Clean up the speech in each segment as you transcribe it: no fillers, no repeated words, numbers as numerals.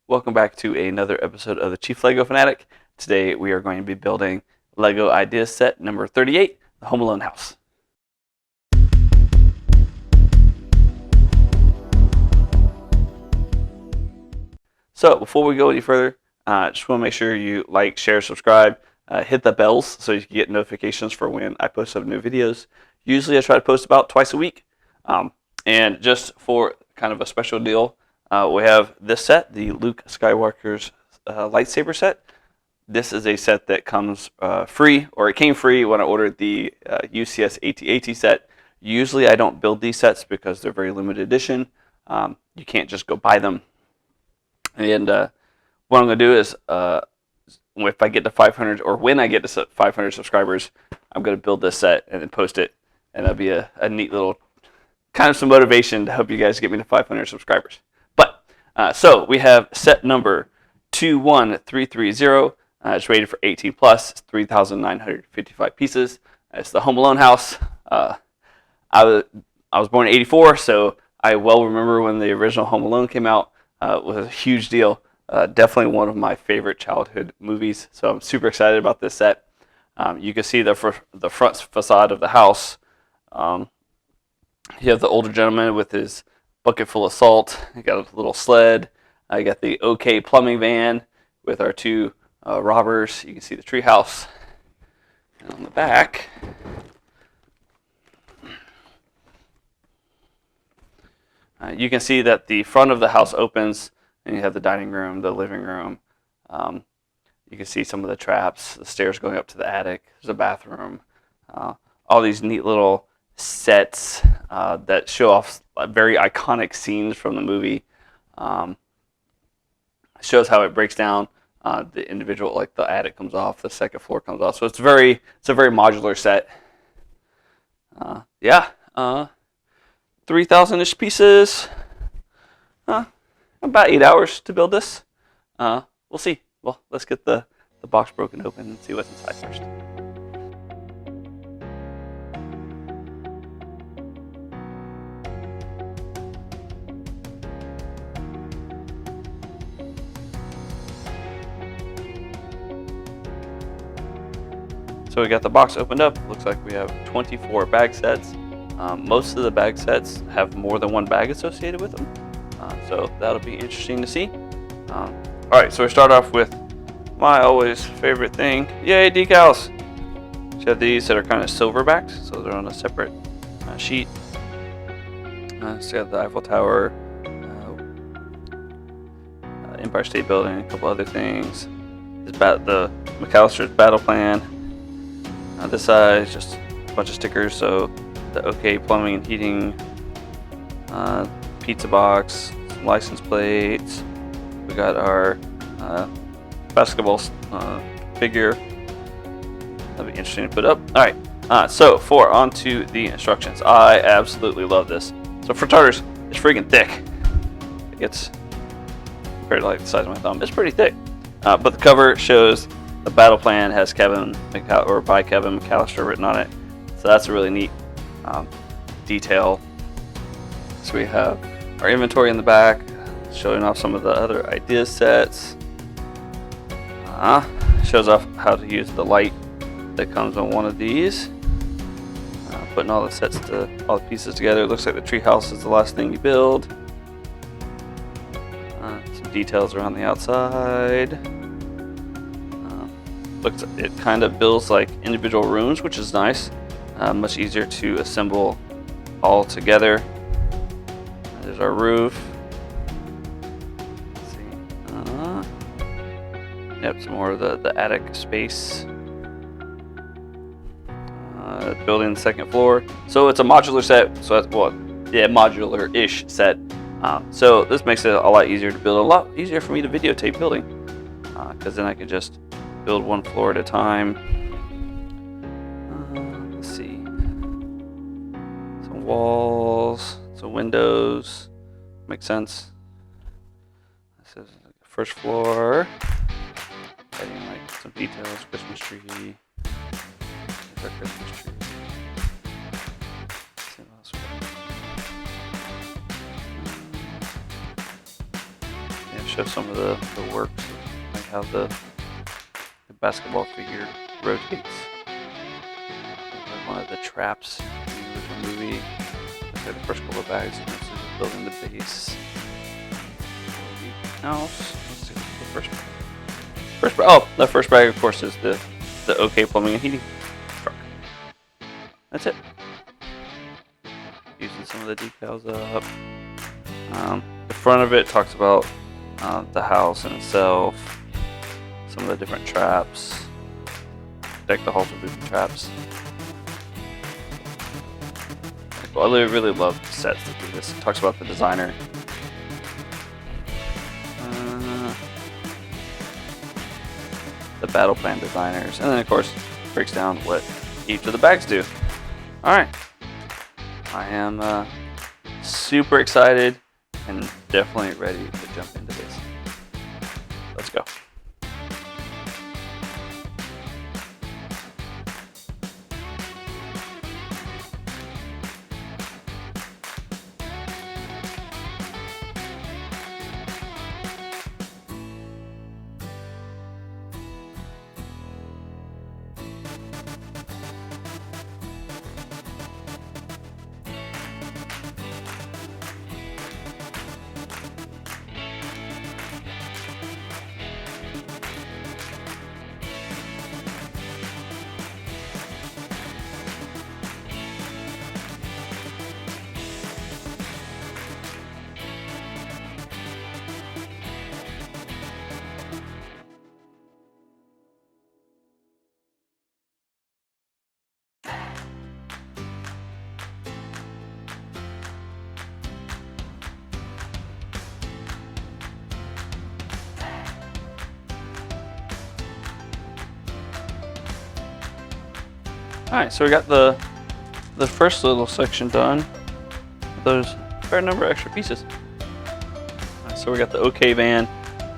Welcome back to another episode of the Chief Lego Fanatic. Today we are going to be building Lego Ideas Set number 38, the Home Alone house. So before we go any further, just want to make sure you like, share, subscribe, hit the bells so you can get notifications for when I post up new videos. Usually I try to post about twice a week. And just for kind of a special deal, we have this set, the Luke Skywalker's lightsaber set. This is a set that comes free, or it came free when I ordered the UCS AT-AT set. Usually I don't build these sets because they're very limited edition. You can't just go buy them. And what I'm going to do is, if I get to 500, or when I get to 500 subscribers, I'm going to build this set and then post it. And that'll be a neat little, kind of some motivation to help you guys get me to 500 subscribers. But, so we have set number 21330. It's rated for 18 plus. It's 3,955 pieces. It's the Home Alone house. I was born in '84, so I well remember when the original Home Alone came out. It was a huge deal. Definitely one of my favorite childhood movies. So I'm super excited about this set. You can see the front facade of the house. You have the older gentleman with his bucket full of salt. You got a little sled. I got the OK plumbing van with our two robbers. You can see the treehouse. And on the back, you can see that the front of the house opens, and you have the dining room, the living room. You can see some of the traps, the stairs going up to the attic. There's a bathroom. All these neat little sets that show off very iconic scenes from the movie. Shows how it breaks down the individual, like the attic comes off, the second floor comes off. So it's a very modular set. 3,000-ish pieces. About 8 hours to build this. We'll see. Well, let's get the box broken open and see what's inside first. So we got the box opened up. Looks like we have 24 bag sets. Most of the bag sets have more than one bag associated with them. So that'll be interesting to see. All right, so we start off with my always favorite thing. Yay, decals! So you have these that are kind of silver backed, so they're on a separate sheet. So you have the Eiffel Tower, Empire State Building, a couple other things. The McAllister's battle plan. This side is just a bunch of stickers, so the OK plumbing and heating, pizza box, some license plates. We got our basketball figure. That'll be interesting to put up. All right, so onto the instructions. I absolutely love this. So for starters, it's freaking thick. It gets compared to like the size of my thumb. It's pretty thick, but the cover shows the battle plan has by Kevin McAllister written on it. So that's a really neat detail. So we have our inventory in the back, showing off some of the other ideas sets. Shows off how to use the light that comes on one of these. Putting all the pieces together. It looks like the treehouse is the last thing you build. Some details around the outside. It kind of builds like individual rooms, which is nice. Much easier to assemble all together. There's our roof. Let's see. Yep, some more of the attic space. Building the second floor. So it's a modular set. So that's modular-ish set. So this makes it a lot easier to build. A lot easier for me to videotape building, because then I could just build one floor at a time. Let's see. Some walls, some windows. Makes sense. This is the first floor. Adding like some details, Christmas tree. There's our Christmas tree. Let's see what else we got. show some of the works, like how the basketball figure rotates. One of the traps in the original movie. Look at the first couple of bags, and this is building the base. House. Let's see the first bag. Oh, the first bag, of course, is the OK Plumbing and Heating truck. That's it. Using some of the decals up. The front of it talks about the house in itself, some of the different traps, deck the halls with booby traps. Well, I really love sets that do this. It talks about the designer. The battle plan designers, and then of course breaks down what each of the bags do. Alright, I am super excited and definitely ready to jump into this. Let's go. Alright, so we got the first little section done. There's a fair number of extra pieces. Alright, so we got the OK van.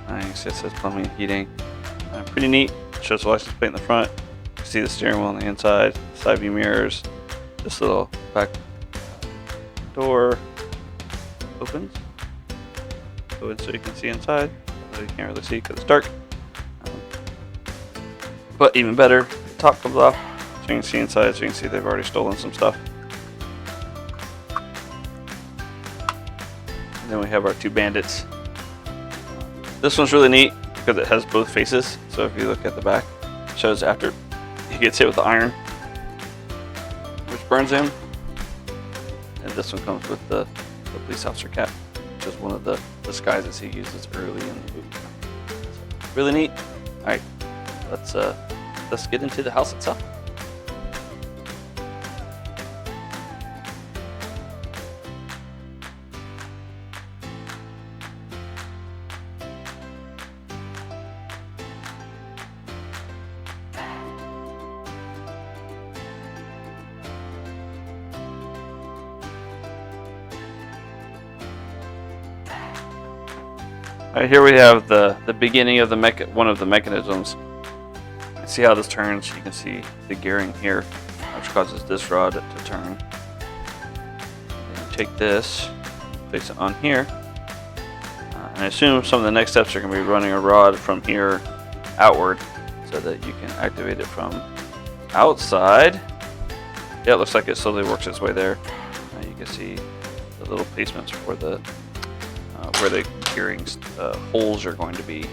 You can see it says plumbing and heating. Pretty neat. Shows the license plate in the front. You can see the steering wheel on the inside, side view mirrors. This little back door opens so you can see inside. Although you can't really see because it's dark. But even better, the top comes off. So you can see inside, so you can see they've already stolen some stuff. And then we have our two bandits. This one's really neat because it has both faces. So if you look at the back, it shows after he gets hit with the iron, which burns him. And this one comes with the police officer cap, which is one of the disguises he uses early in the movie. So, really neat. Alright, let's get into the house itself. Alright, here we have the beginning of one of the mechanisms. See how this turns? You can see the gearing here, which causes this rod to turn. And you take this, place it on here, and I assume some of the next steps are going to be running a rod from here outward, so that you can activate it from outside. Yeah, it looks like it slowly works its way there. You can see the little placements for the where the gearing holes are going to be.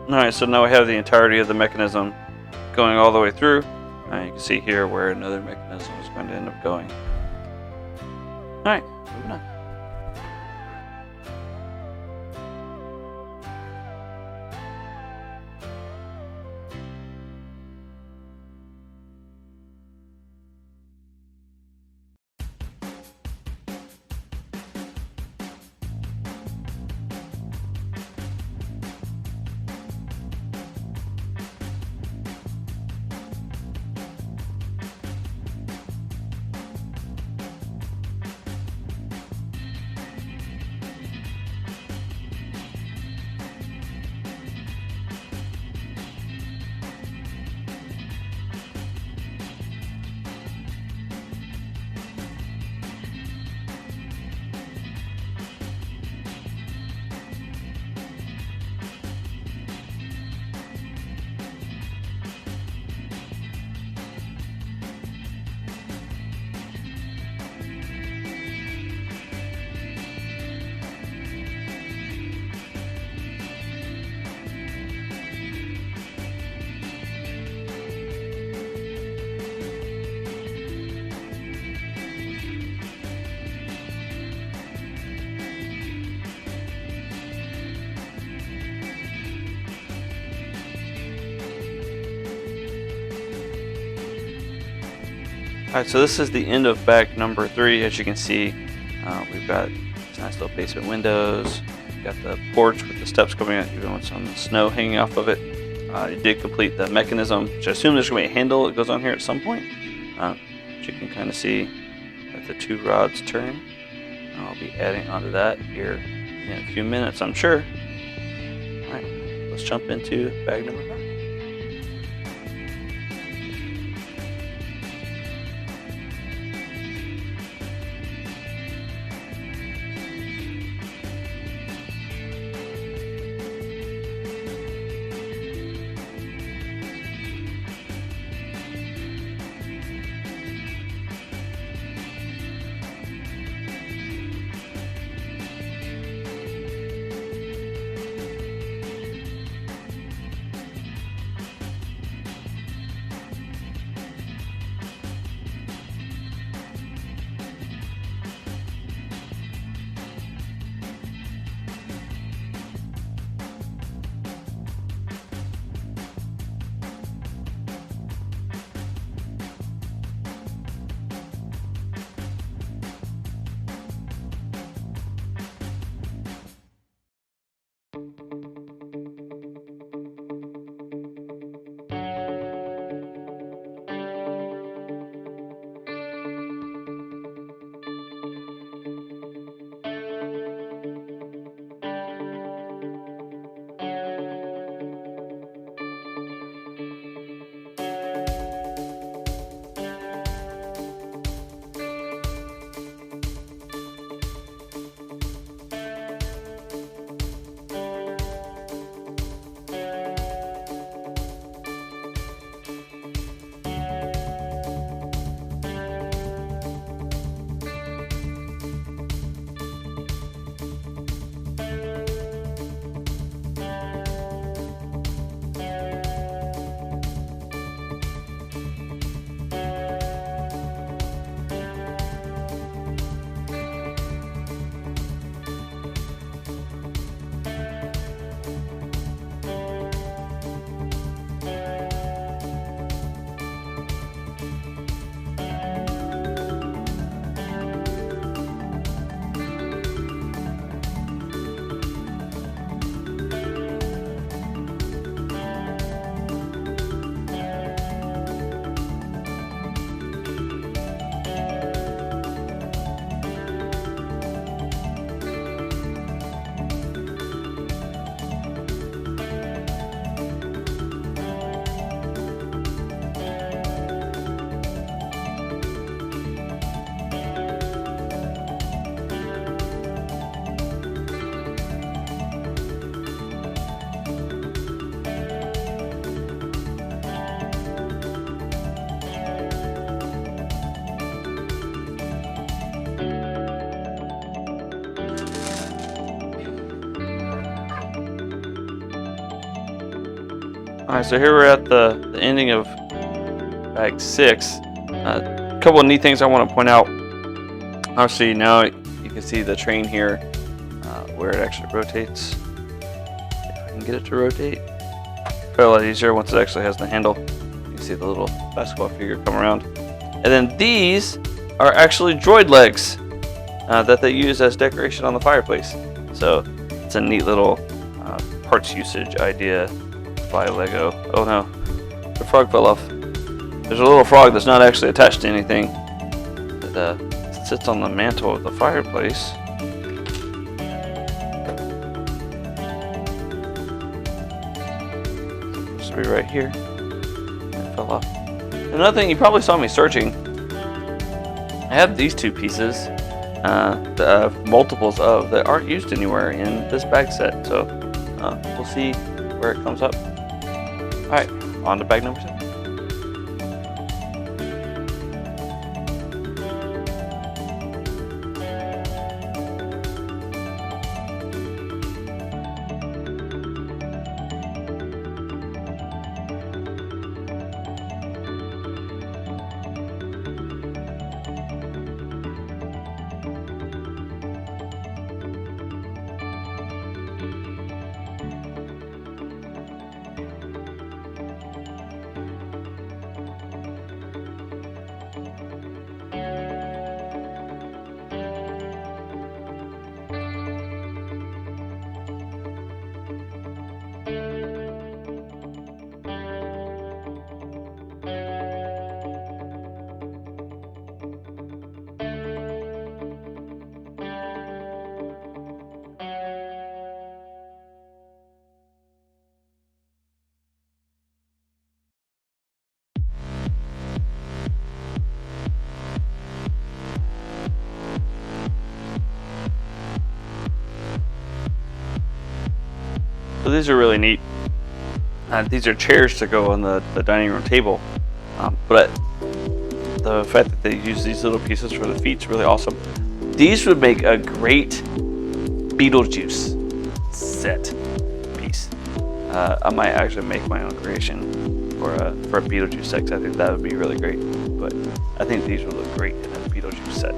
Alright, so now we have the entirety of the mechanism going all the way through. You can see here where another mechanism is going to end up going. Alright, moving on. Alright, so this is the end of bag number 3. As you can see, we've got these nice little basement windows. We've got the porch with the steps coming out, even with some snow hanging off of it. You did complete the mechanism, which I assume there's going to be a handle that goes on here at some point. But you can kind of see that the 2 rods turn. I'll be adding onto that here in a few minutes, I'm sure. Alright, let's jump into bag number 5. Alright, so here we're at the ending of bag 6. A couple of neat things I want to point out. Obviously now you can see the train here where it actually rotates. If I can get it to rotate. Probably a lot easier once it actually has the handle. You can see the little basketball figure come around. And then these are actually droid legs that they use as decoration on the fireplace. So it's a neat little parts usage idea by Lego. Oh no, the frog fell off. There's a little frog that's not actually attached to anything that sits on the mantle of the fireplace. Supposed to be right here. It fell off. Another thing you probably saw me searching, I have these 2 pieces that I have multiples of that aren't used anywhere in this bag set. So we'll see where it comes up. Alright, on to bag number 7. So these are really neat. These are chairs to go on the dining room table, but the fact that they use these little pieces for the feet is really awesome. These would make a great Beetlejuice set piece. I might actually make my own creation for a Beetlejuice set, 'cause I think that would be really great. But I think these would look great in a Beetlejuice set.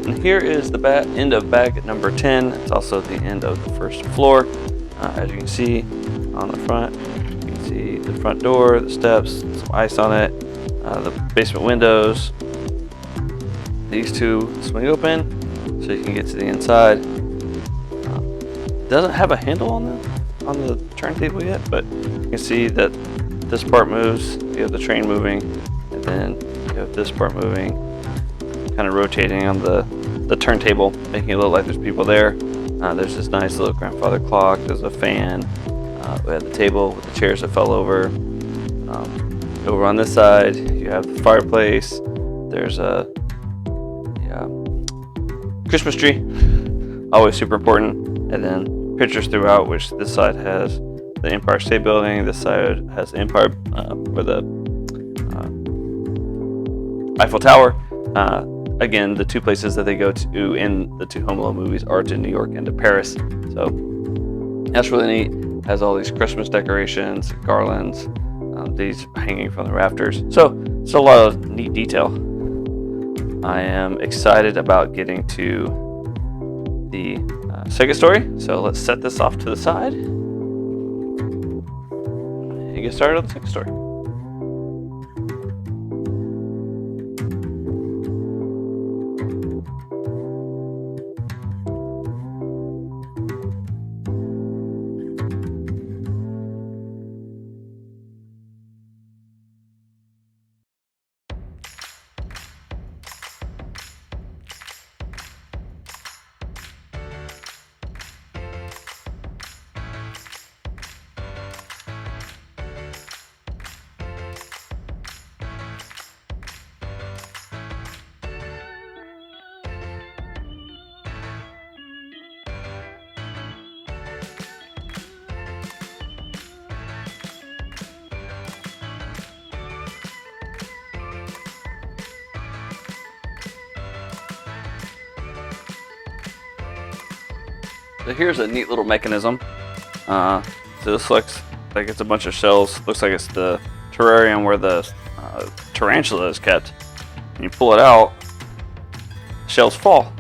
And here is the end of bag number 10. It's also the end of the first floor. As you can see on the front, you can see the front door, the steps, some ice on it, the basement windows. These two swing open so you can get to the inside. It doesn't have a handle on the turntable yet, but you can see that this part moves. You have the train moving, and then you have this part moving, kind of rotating on the turntable, making it look like there's people there. There's this nice little grandfather clock. There's a fan. We have the table with the chairs that fell over. Over on this side, you have the fireplace. There's a Christmas tree, always super important. And then pictures throughout, which this side has the Empire State Building. This side has the Empire, or the Eiffel Tower. Again, the two places that they go to in the two Home Alone movies are to New York and to Paris. So that's really neat. Has all these Christmas decorations, garlands, these hanging from the rafters. So it's a lot of neat detail. I am excited about getting to the second story. So let's set this off to the side and get started on the second story. So here's a neat little mechanism. So this looks like it's a bunch of shells. Looks like it's the terrarium where the tarantula is kept. And you pull it out, shells fall.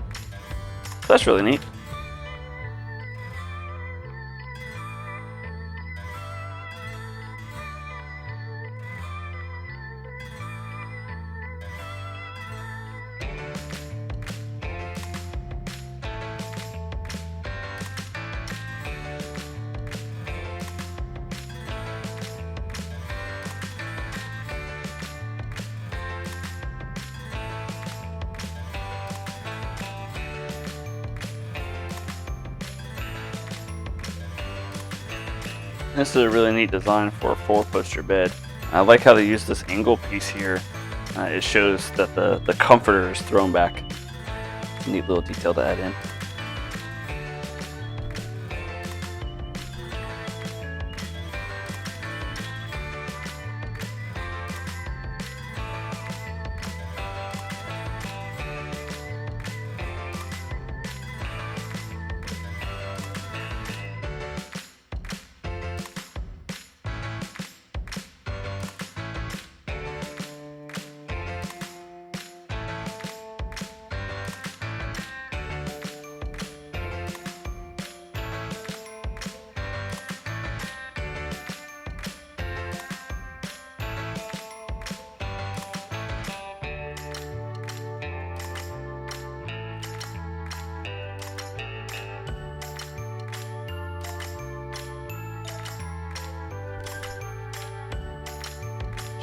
So that's really neat. This is a really neat design for a 4-poster bed. I like how they use this angle piece here. It shows that the comforter is thrown back. Neat little detail to add in.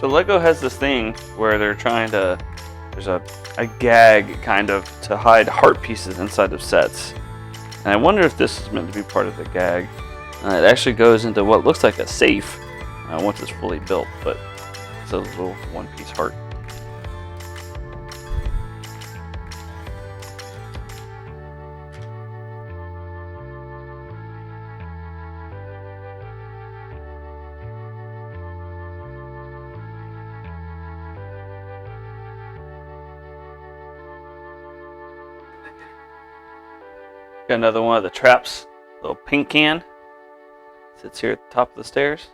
So Lego has this thing where they're trying to, there's a gag kind of to hide heart pieces inside of sets. And I wonder if this is meant to be part of the gag. It actually goes into what looks like a safe once it's fully built, but it's a little one-piece heart. Got another one of the traps, little paint can. Sits here at the top of the stairs.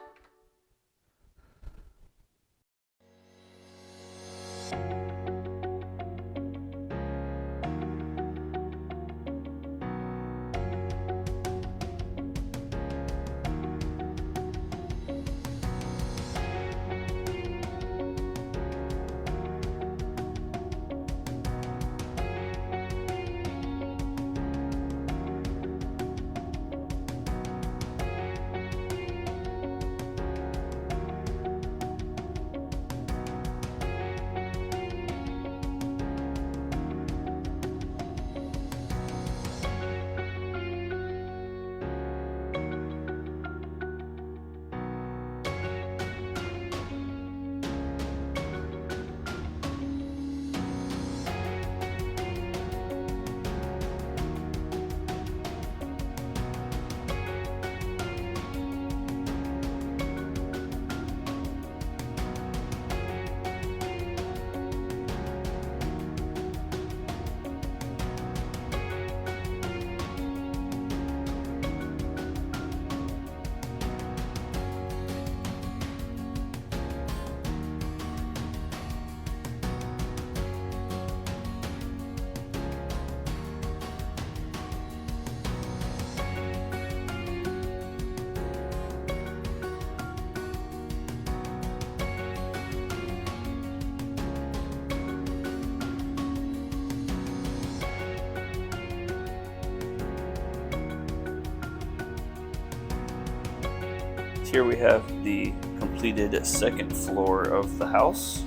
Here we have the completed second floor of the house.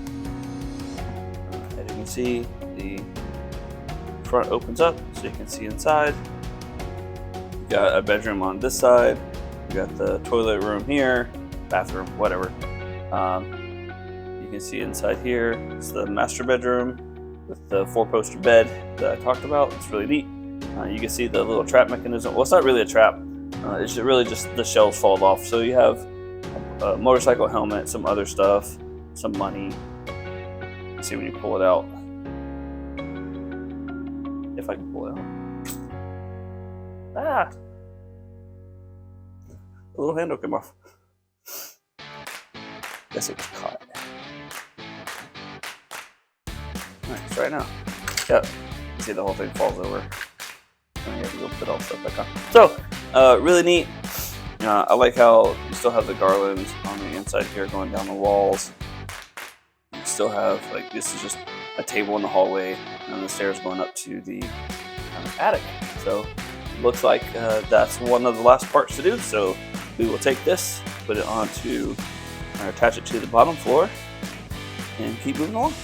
As you can see, the front opens up so you can see inside. You got a bedroom on this side. You got the toilet room here, bathroom, whatever. You can see inside here. It's the master bedroom with the 4-poster bed that I talked about. It's really neat. You can see the little trap mechanism. Well, it's not really a trap. It's really just the shelves fall off. So you have a motorcycle helmet, some other stuff, some money. Let's see when you pull it out. If I can pull it out. Ah! The little handle came off. Guess it was caught. Alright, try it now. Yep. See, the whole thing falls over. And you have to go put all the stuff back on. So, really neat. I like how you still have the garlands on the inside here going down the walls. You still have, like, this is just a table in the hallway and the stairs going up to the attic. So, it looks like that's one of the last parts to do. So, we will take this, put it onto, or attach it to the bottom floor, and keep moving along.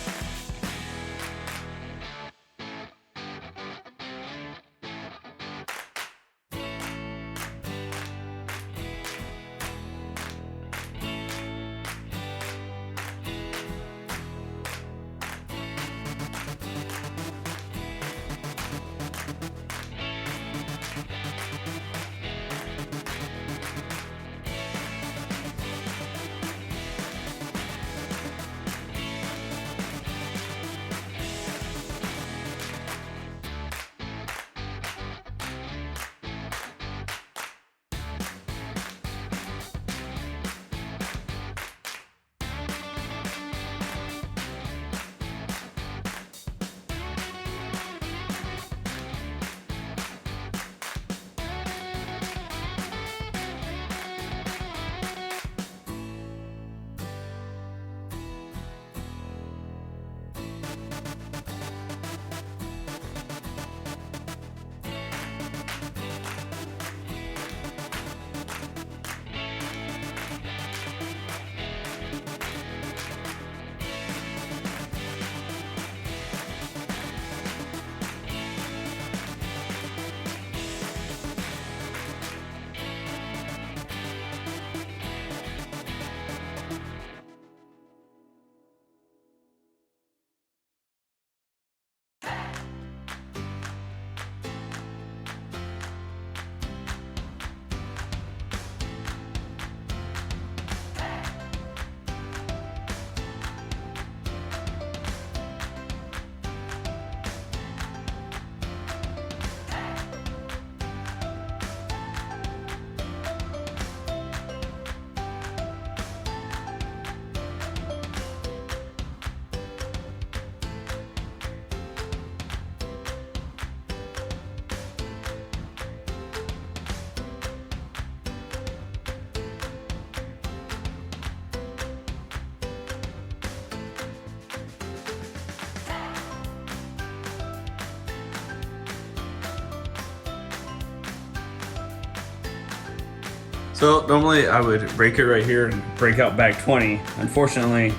So normally I would break it right here and break out bag 20. Unfortunately,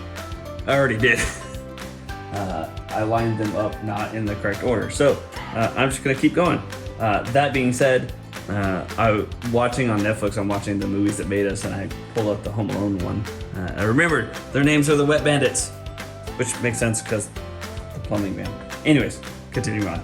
I already did. I lined them up not in the correct order. So I'm just gonna keep going. That being said, I'm watching on Netflix, I'm watching the movies that made us, and I pulled up the Home Alone one. I remembered their names are the Wet Bandits, which makes sense because the plumbing man. Anyways, continuing on.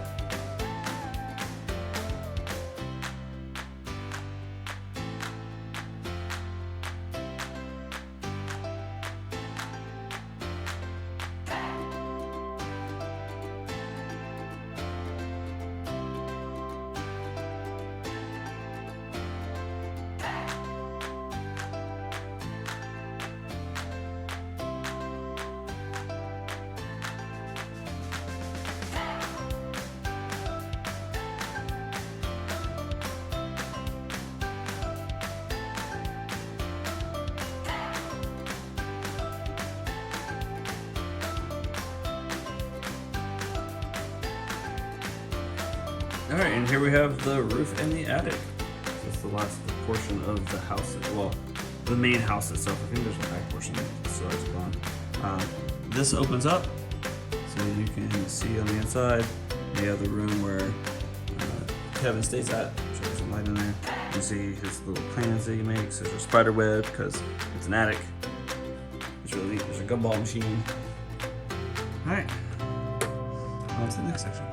Alright, and here we have the roof and the attic. That's the last portion of the house, well, the main house itself. I think there's a back portion that still is gone. This opens up, so you can see on the inside. The other room where Kevin stays at. There's some light in there. You can see his little plans that he makes. There's a spider web because it's an attic. It's really neat. There's a gumball machine. Alright, on to the next section.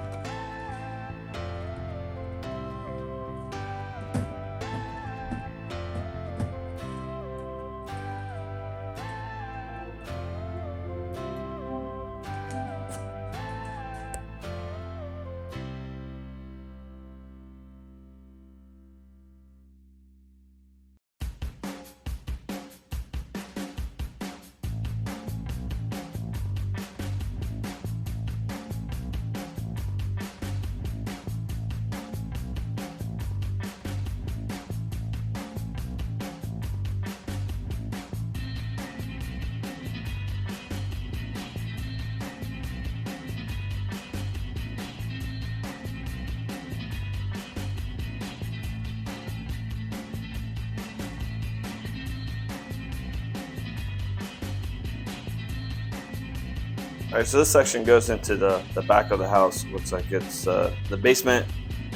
Alright, so this section goes into the back of the house. Looks like it's the basement.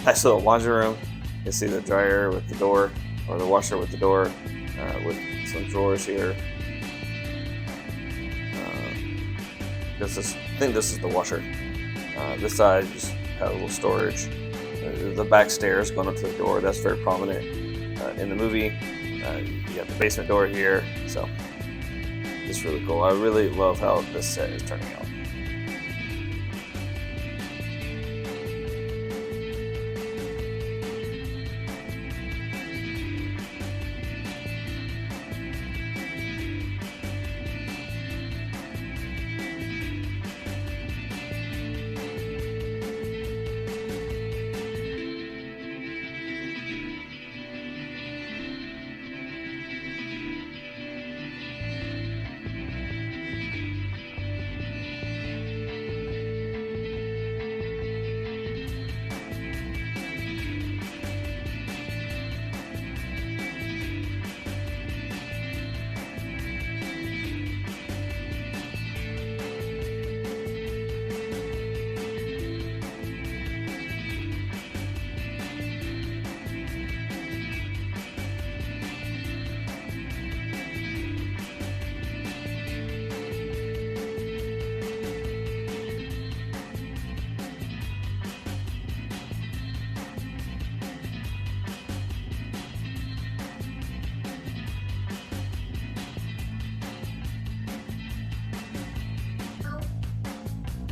Nice little laundry room. You can see the dryer with the door, or the washer with the door, with some drawers here. I think this is the washer. This side just had a little storage. The back stairs going up to the door, that's very prominent in the movie. You got the basement door here, so it's really cool. I really love how this set is turning out.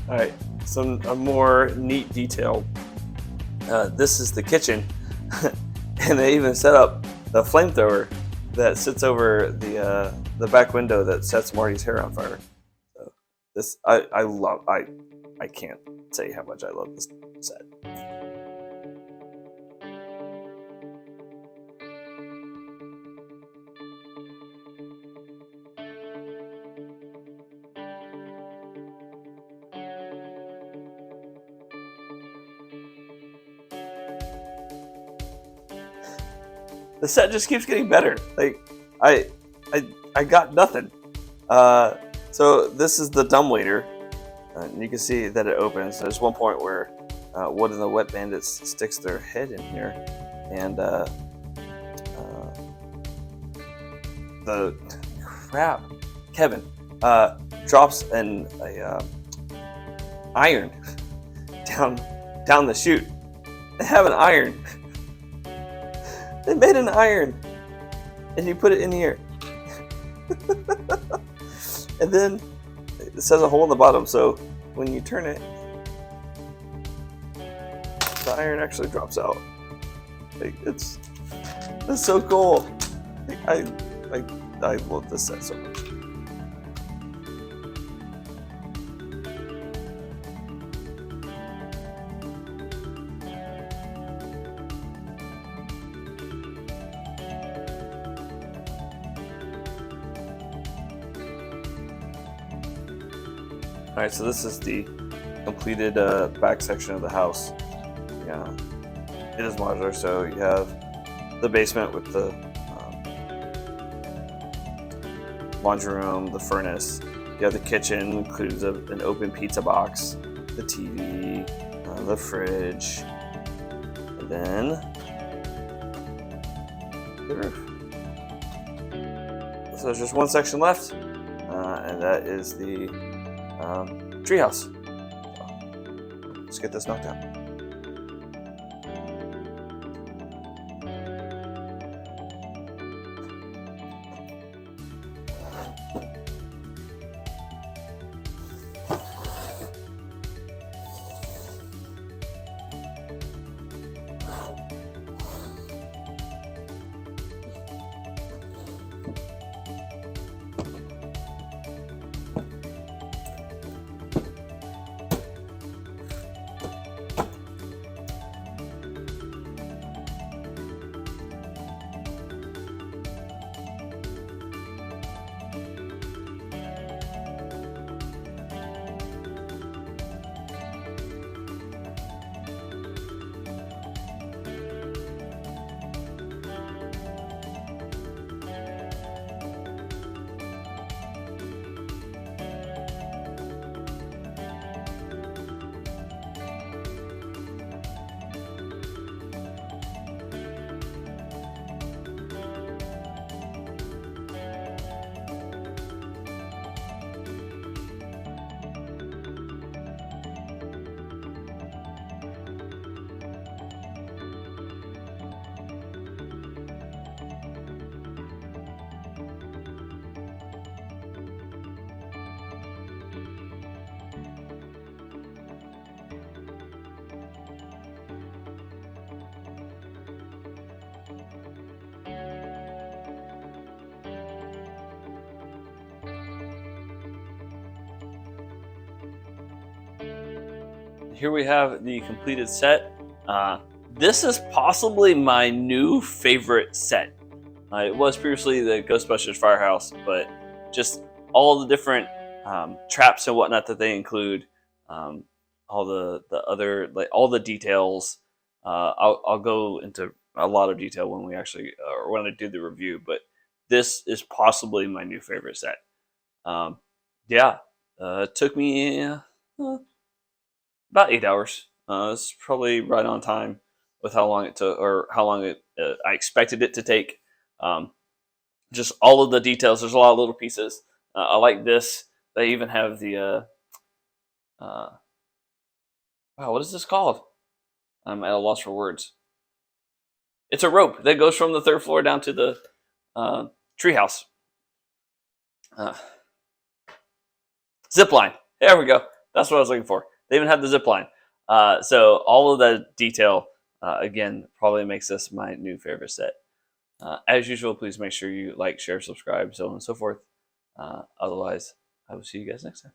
All right, a more neat detail. This is the kitchen, and they even set up the flamethrower that sits over the back window that sets Marty's hair on fire. So this I love. I can't say how much I love this set. The set just keeps getting better. Like I got nothing. So this is the dumbwaiter, and you can see that it opens. There's one point where one of the wet bandits sticks their head in here, and the crap, Kevin drops an iron down the chute. They have an iron. They made an iron, and you put it in here. And then it says a hole in the bottom, so when you turn it, the iron actually drops out. Like, that's so cool. Like, I love this set so much. Alright, so this is the completed back section of the house. Yeah, it is modular, so you have the basement with the laundry room, the furnace. You have the kitchen, includes an open pizza box, the TV, the fridge, and then the roof. So there's just one section left, and that is the treehouse. So let's get this knocked out. Here we have the completed set. This is possibly my new favorite set. It was previously the Ghostbusters Firehouse, but just all the different traps and whatnot that they include, all the other, like all the details. I'll go into a lot of detail when we actually or when I do the review, but this is possibly my new favorite set. Yeah, it took me about 8 hours. It's probably right on time with how long it took, or how long I expected it to take. Just all of the details. There's a lot of little pieces. I like this. They even have the wow, what is this called? I'm at a loss for words. It's a rope that goes from the 3rd floor down to the treehouse. Zip line. There we go. That's what I was looking for. They even have the zip line. So all of that detail, again, probably makes this my new favorite set. As usual, please make sure you like, share, subscribe, so on and so forth. Otherwise, I will see you guys next time.